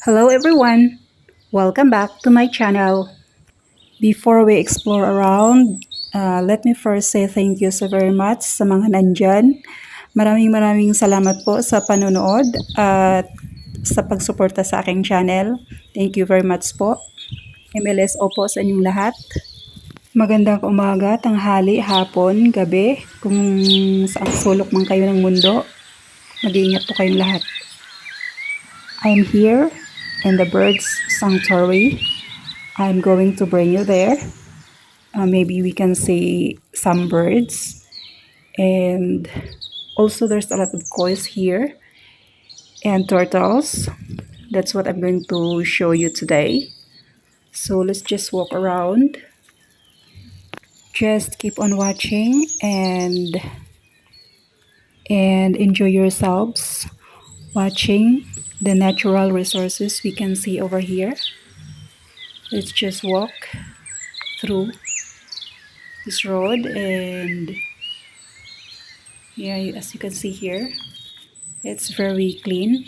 Hello everyone! Welcome back to my channel. Before we explore around, let me first say thank you so very much sa mga nandyan. Maraming salamat po sa panonood at sa pagsuporta sa aking channel. Thank you very much po. MLSO po sa inyong lahat. Magandang umaga, tanghali, hapon, gabi, kung saan sulok man kayo ng mundo. Mag-iingat po kayong lahat. I'm here in the bird's sanctuary. I'm going to bring you there. Maybe we can see some birds. And also there's a lot of koi's here and turtles. That's what I'm going to show you today. So let's just walk around. Just keep on watching and enjoy yourselves watching the natural resources we can see over here. Let's just walk through this road, and yeah, as you can see here, it's very clean.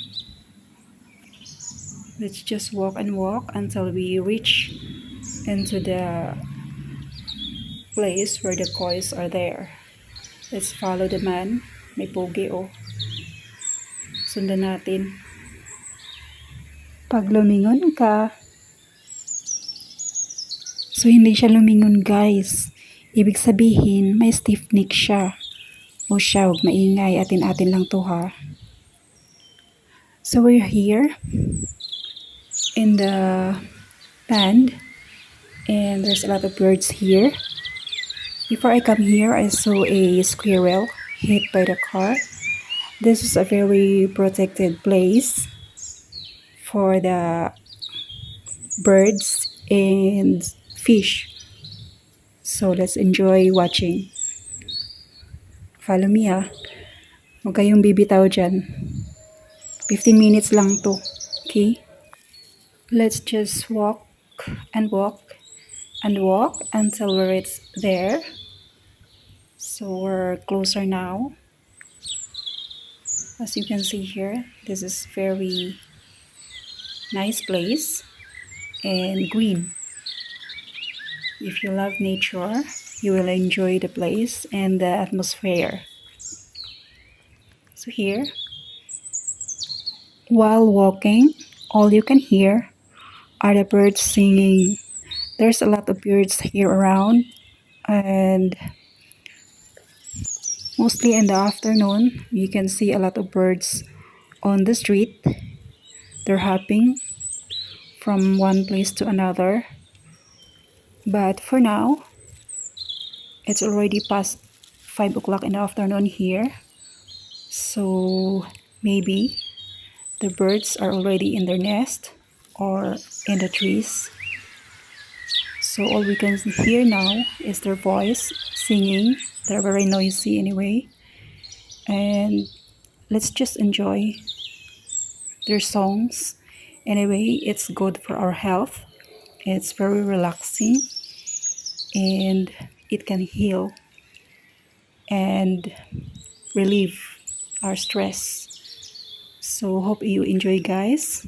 Let's just walk and walk until we reach into the place where the koi's are there. Let's follow the man. May pogi oh. Sundan natin. Pag lumingon ka, so hindi siya lumingon guys, ibig sabihin may stiff neck siya. O siya, huwag maingay, atin-atin lang to ha. So we're here in the pond and there's a lot of birds here. Before I come here, I saw a squirrel hit by the car. This is a very protected place for the birds and fish. So let's enjoy watching. Follow me ha. Huwag kayong bibitaw dyan. 15 minutes lang to. Okay? Let's just walk and walk and walk until we're there. So we're closer now. As you can see here, this is very nice place and green. If you love nature, you will enjoy the place and the atmosphere. So here, while walking, all you can hear are the birds singing. There's a lot of birds here around, and mostly in the afternoon, you can see a lot of birds on the street. They're hopping from one place to another. But for now, it's already past 5 o'clock in the afternoon here. So maybe the birds are already in their nest or in the trees. So all we can hear now is their voice singing. They're very noisy anyway. And let's just enjoy their songs. Anyway, it's good for our health. It's very relaxing and it can heal and relieve our stress. So hope you enjoy guys.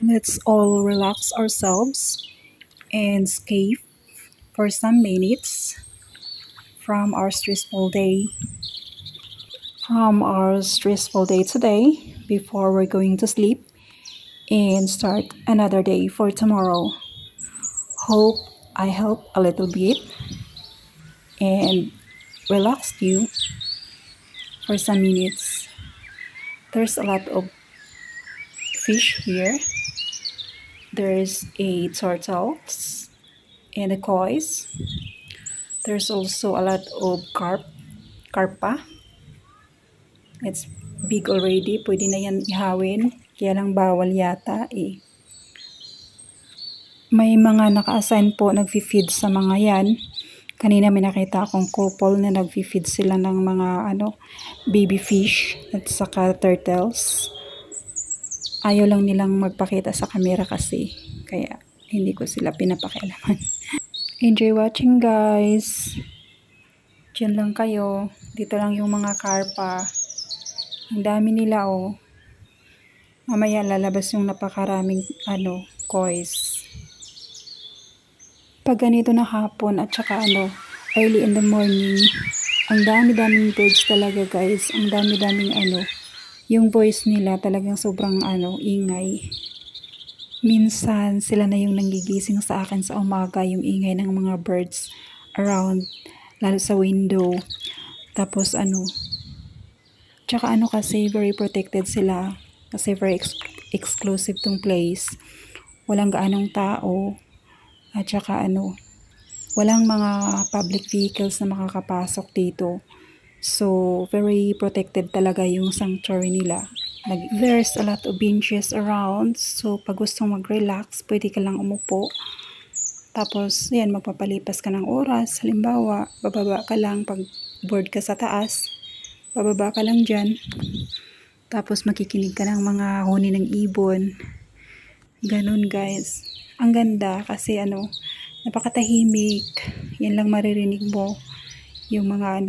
Let's all relax ourselves and escape for some minutes from our stressful day. Today before we're going to sleep and start another day for tomorrow. Hope I help a little bit and relaxed you for some minutes. There's a lot of fish here. There's a turtles and a koi's. There's also a lot of carpa. It's big already. Pwede na yan ihawin. Kaya lang bawal yata eh. May mga naka-assign po nagfi-feed sa mga yan. Kanina may nakita akong couple na nagfi-feed sila ng mga baby fish at saka turtles. Ayaw lang nilang magpakita sa camera kasi. Kaya hindi ko sila pinapakialaman. Enjoy watching guys. Diyan lang kayo. Dito lang yung mga karpa. Ang dami nila oh. Mamaya lalabas yung napakaraming kois. Pag ganito na hapon at saka early in the morning, ang dami-daming birds talaga guys. Ang dami-daming yung voice nila talagang sobrang ingay. Minsan sila na yung nangigising sa akin sa umaga, yung ingay ng mga birds around, lalo sa window. Tapos tsaka kasi very protected sila kasi very exclusive tong place. Walang gaanong tao at saka walang mga public vehicles na makakapasok dito. So, very protected talaga yung sanctuary nila. There's a lot of benches around. So, pag gustong mag-relax, pwede ka lang umupo. Tapos, yan, magpapalipas ka ng oras. Halimbawa, bababa ka lang pag board ka sa taas. Bababa ka lang dyan. Tapos, makikinig ka ng mga huni ng ibon. Ganun, guys. Ang ganda kasi napakatahimik. Yan lang maririnig mo. Yung mga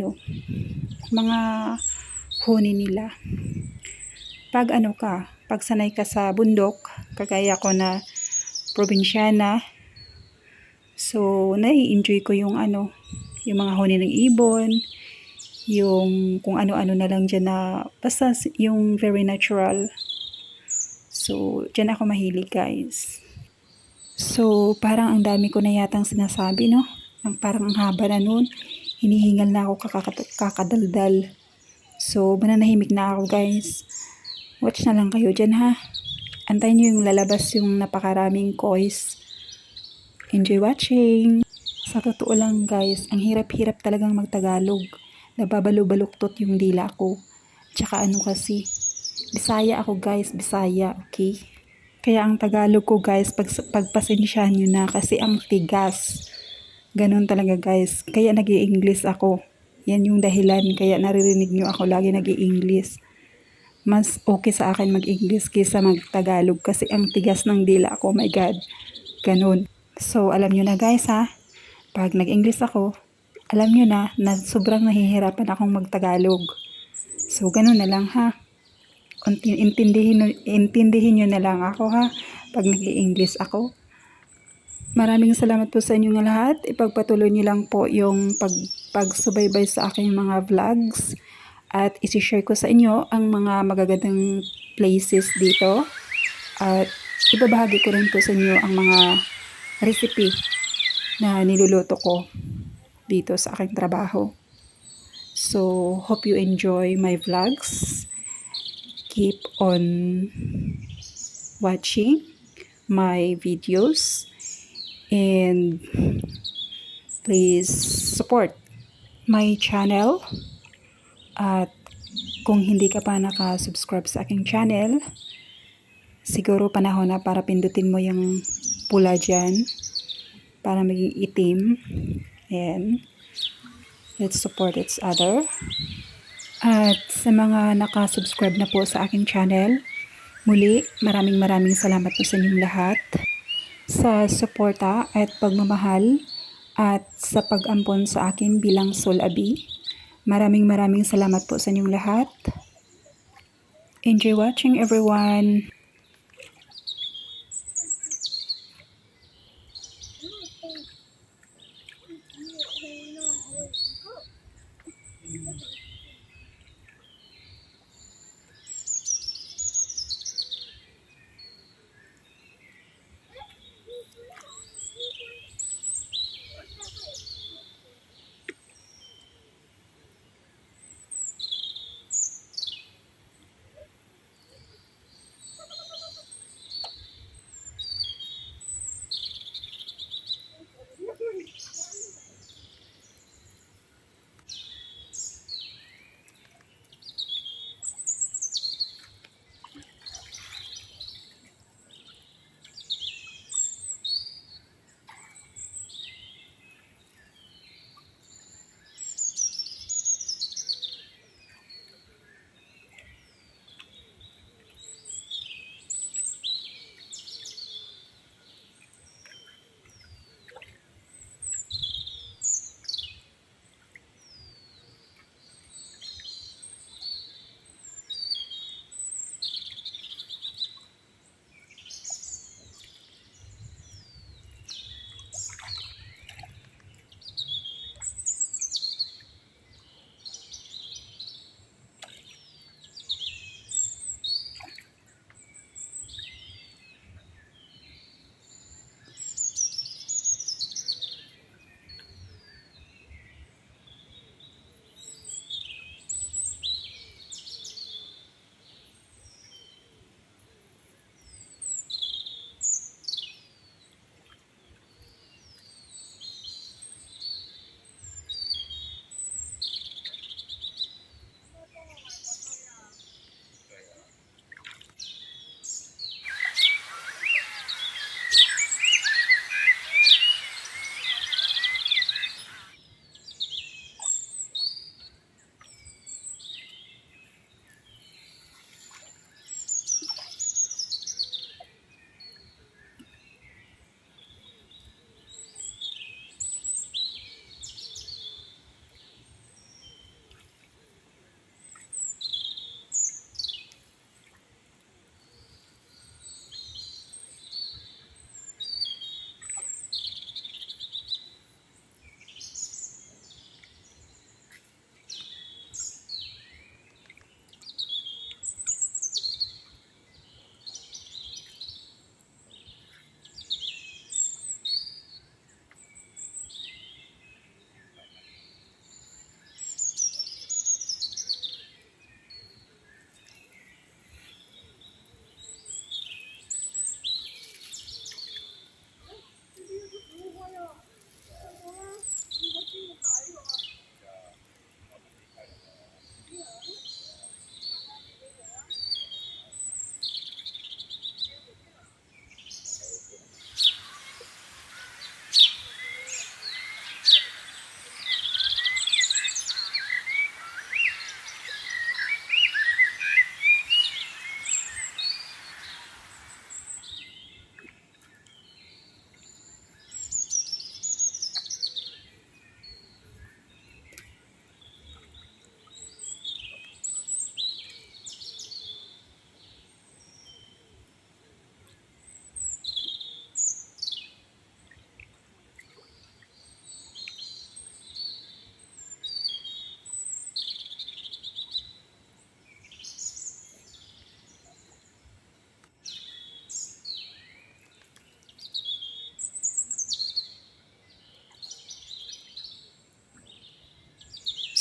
mga huni nila. Pag pag sanay ka sa bundok, kagaya ko na probinsyana, so nai-enjoy ko yung yung mga huni ng ibon, yung kung ano-ano na lang dyan na, basta yung very natural. So, dyan ako mahilig guys. So, parang ang dami ko na yatang sinasabi, no? Parang ang haba na nun. Hinihingal na ako kakadaldal. So, mananahimik na ako guys. Watch na lang kayo dyan ha. Antayin nyo yung lalabas yung napakaraming kois. Enjoy watching. Sa totoo lang guys, ang hirap-hirap talagang magtagalog. Nababalo-baluktot yung dila ko. Tsaka kasi, Bisaya ako guys, Bisaya, okay? Kaya ang Tagalog ko guys, pagpasensyahan nyo na kasi ang tigas. Ganun talaga guys. Kaya nag-i-English ako. Yan yung dahilan. Kaya naririnig nyo ako lagi nag-i-English. Mas okay sa akin mag-English kaysa mag-Tagalog kasi ang tigas ng dila ko, oh my God. Ganun. So, alam nyo na guys ha. Pag nag-English ako, alam nyo na sobrang nahihirapan akong mag-Tagalog. So, ganun na lang ha. Intindihin nyo na lang ako ha. Pag nag-i-English ako. Maraming salamat po sa inyong lahat. Ipagpatuloy nyo lang po yung pagsubaybay sa aking mga vlogs. At isi-share ko sa inyo ang mga magagandang places dito. At ibabahagi ko rin po sa inyo ang mga recipe na niluluto ko dito sa aking trabaho. So, hope you enjoy my vlogs. Keep on watching my videos. And please support my channel. At kung hindi ka pa naka-subscribe sa aking channel, siguro panahon na para pindutin mo yung pula dyan para maging itim. And let's support each other. At sa mga naka-subscribe na po sa aking channel, muli maraming salamat po sa inyong lahat sa suporta at pagmamahal at sa pag-ampon sa akin bilang Zhul Abi. Maraming salamat po sa inyong lahat. Enjoy watching everyone.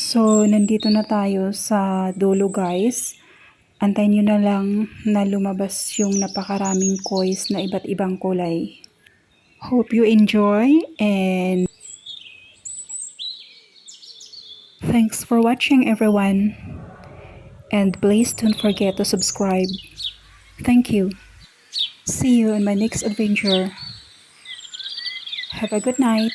So, nandito na tayo sa dulo guys. Antayin nyo na lang na lumabas yung napakaraming kois na iba't ibang kulay. Hope you enjoy and thanks for watching everyone. And please don't forget to subscribe. Thank you. See you in my next adventure. Have a good night.